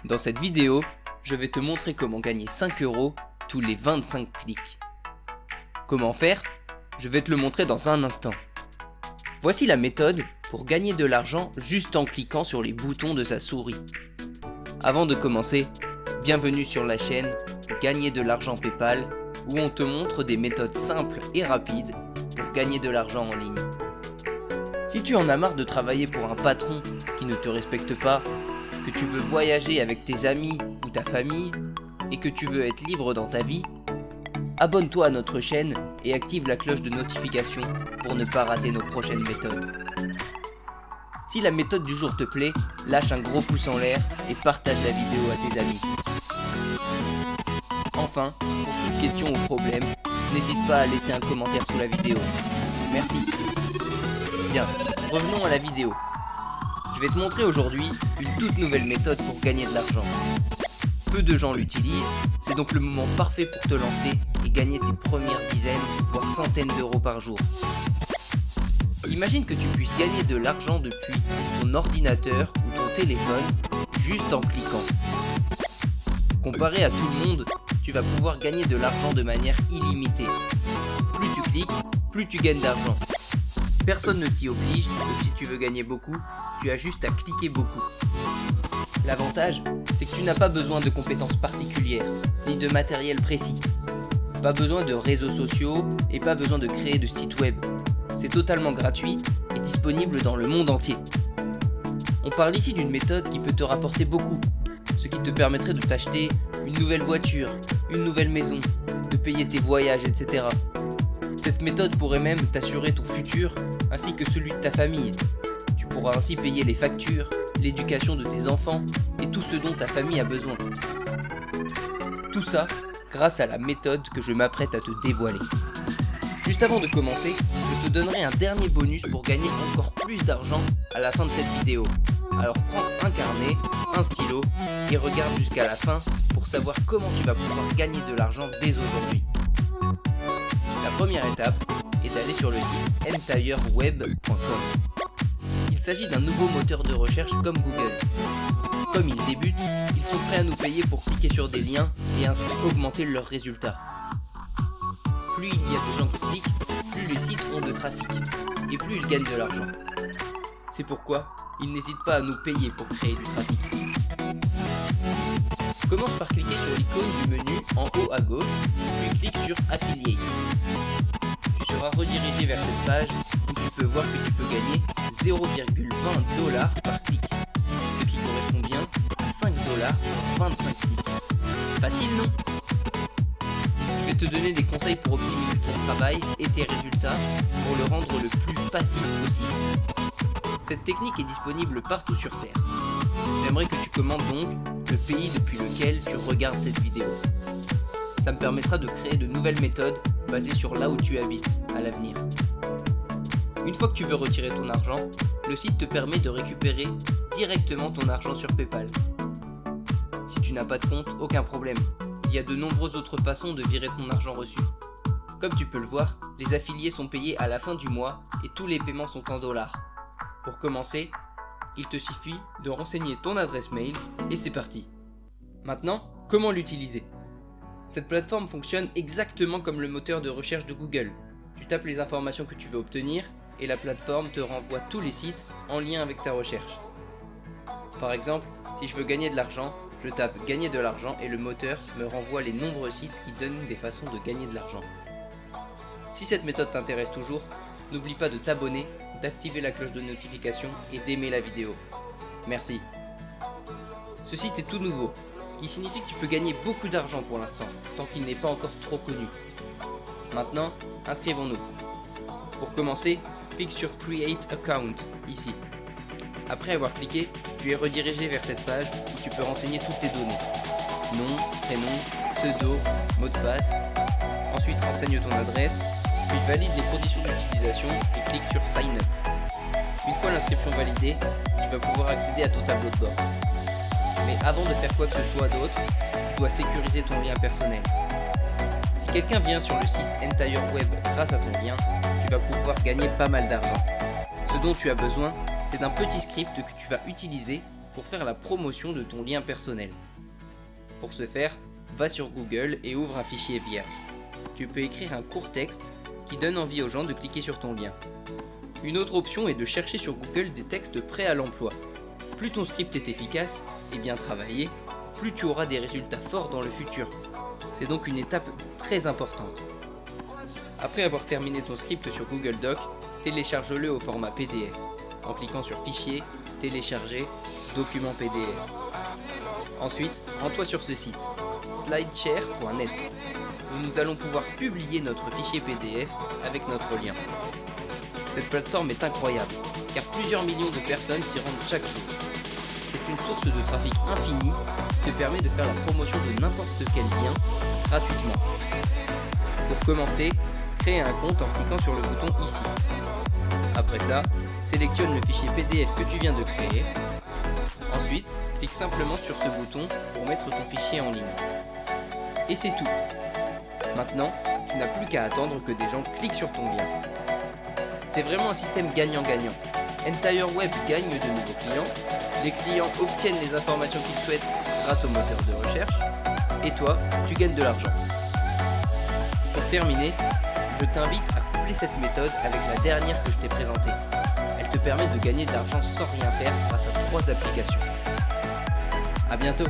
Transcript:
Dans cette vidéo, je vais te montrer comment gagner 5 € tous les 25 clics. Comment faire? Je vais te le montrer dans un instant. Voici la méthode pour gagner de l'argent juste en cliquant sur les boutons de sa souris. Avant de commencer, bienvenue sur la chaîne Gagner de l'argent PayPal, où on te montre des méthodes simples et rapides pour gagner de l'argent en ligne. Si tu en as marre de travailler pour un patron qui ne te respecte pas, que tu veux voyager avec tes amis ou ta famille et que tu veux être libre dans ta vie, abonne-toi à notre chaîne et active la cloche de notification pour ne pas rater nos prochaines méthodes. Si la méthode du jour te plaît, lâche un gros pouce en l'air et partage la vidéo à tes amis. Enfin, pour toute question ou problème, n'hésite pas à laisser un commentaire sous la vidéo. Merci. Bien, revenons à la vidéo. Je vais te montrer aujourd'hui une toute nouvelle méthode pour gagner de l'argent. Peu de gens l'utilisent, c'est donc le moment parfait pour te lancer et gagner tes premières dizaines, voire centaines d'euros par jour. Imagine que tu puisses gagner de l'argent depuis ton ordinateur ou ton téléphone juste en cliquant. Comparé à tout le monde, tu vas pouvoir gagner de l'argent de manière illimitée. Plus tu cliques, plus tu gagnes d'argent. Personne ne t'y oblige, donc si tu veux gagner beaucoup, tu as juste à cliquer beaucoup. L'avantage, c'est que tu n'as pas besoin de compétences particulières, ni de matériel précis. Pas besoin de réseaux sociaux et pas besoin de créer de site web. C'est totalement gratuit et disponible dans le monde entier. On parle ici d'une méthode qui peut te rapporter beaucoup, ce qui te permettrait de t'acheter une nouvelle voiture, une nouvelle maison, de payer tes voyages, etc. Cette méthode pourrait même t'assurer ton futur ainsi que celui de ta famille. Tu pourras ainsi payer les factures, l'éducation de tes enfants et tout ce dont ta famille a besoin. Tout ça grâce à la méthode que je m'apprête à te dévoiler. Juste avant de commencer, je te donnerai un dernier bonus pour gagner encore plus d'argent à la fin de cette vidéo. Alors prends un carnet, un stylo et regarde jusqu'à la fin pour savoir comment tu vas pouvoir gagner de l'argent dès aujourd'hui. La première étape est d'aller sur le site entireweb.com. Il s'agit d'un nouveau moteur de recherche comme Google. Comme ils débutent, ils sont prêts à nous payer pour cliquer sur des liens et ainsi augmenter leurs résultats. Plus il y a de gens qui cliquent, plus les sites ont de trafic et plus ils gagnent de l'argent. C'est pourquoi ils n'hésitent pas à nous payer pour créer du trafic. Commence par cliquer sur l'icône du menu en haut à gauche, puis clique sur Affiliate. Tu seras redirigé vers cette page où tu peux voir que tu peux gagner 0,20 $ par clic, ce qui correspond bien à 5 $ pour 25 clics. Facile, non? Je vais te donner des conseils pour optimiser ton travail et tes résultats pour le rendre le plus facile possible. Cette technique est disponible partout sur Terre. J'aimerais que tu commandes donc le pays depuis lequel tu regardes cette vidéo. Ça me permettra de créer de nouvelles méthodes basées sur là où tu habites à l'avenir. Une fois que tu veux retirer ton argent, le site te permet de récupérer directement ton argent sur PayPal. Si tu n'as pas de compte, aucun problème. Il y a de nombreuses autres façons de virer ton argent reçu. Comme tu peux le voir, les affiliés sont payés à la fin du mois et tous les paiements sont en dollars. Pour commencer, il te suffit de renseigner ton adresse mail et c'est parti. Maintenant, comment l'utiliser? Cette plateforme fonctionne exactement comme le moteur de recherche de Google. Tu tapes les informations que tu veux obtenir et la plateforme te renvoie tous les sites en lien avec ta recherche. Par exemple, si je veux gagner de l'argent, je tape gagner de l'argent et le moteur me renvoie les nombreux sites qui donnent des façons de gagner de l'argent. Si cette méthode t'intéresse toujours, n'oublie pas de t'abonner, d'activer la cloche de notification et d'aimer la vidéo. Merci. Ce site est tout nouveau, ce qui signifie que tu peux gagner beaucoup d'argent pour l'instant, tant qu'il n'est pas encore trop connu. Maintenant, inscrivons-nous. Pour commencer, clique sur Create Account, ici. Après avoir cliqué, tu es redirigé vers cette page où tu peux renseigner toutes tes données. Nom, prénom, pseudo, mot de passe. Ensuite, renseigne ton adresse, puis valide les conditions d'utilisation et clique sur Sign Up. Une fois l'inscription validée, tu vas pouvoir accéder à ton tableau de bord. Mais avant de faire quoi que ce soit d'autre, tu dois sécuriser ton lien personnel. Si quelqu'un vient sur le site EntireWeb grâce à ton lien, tu vas pouvoir gagner pas mal d'argent. Ce dont tu as besoin, c'est d'un petit script que tu vas utiliser pour faire la promotion de ton lien personnel. Pour ce faire, va sur Google et ouvre un fichier vierge. Tu peux écrire un court texte qui donne envie aux gens de cliquer sur ton lien. Une autre option est de chercher sur Google des textes prêts à l'emploi. Plus ton script est efficace et bien travaillé, plus tu auras des résultats forts dans le futur. C'est donc une étape très importante. Après avoir terminé ton script sur Google Doc, télécharge-le au format PDF en cliquant sur Fichier, Télécharger, Document PDF. Ensuite, rends-toi sur ce site, slideshare.net, où nous allons pouvoir publier notre fichier PDF avec notre lien. Cette plateforme est incroyable, car plusieurs millions de personnes s'y rendent chaque jour. C'est une source de trafic infinie qui te permet de faire la promotion de n'importe quel lien gratuitement. Pour commencer, crée un compte en cliquant sur le bouton ici. Après ça, sélectionne le fichier PDF que tu viens de créer. Ensuite, clique simplement sur ce bouton pour mettre ton fichier en ligne. Et c'est tout. Maintenant, tu n'as plus qu'à attendre que des gens cliquent sur ton lien. C'est vraiment un système gagnant-gagnant. Entire Web gagne de nouveaux clients, les clients obtiennent les informations qu'ils souhaitent grâce au moteur de recherche, et toi, tu gagnes de l'argent. Pour terminer, je t'invite à coupler cette méthode avec la dernière que je t'ai présentée. Elle te permet de gagner de l'argent sans rien faire grâce à 3 applications. A bientôt!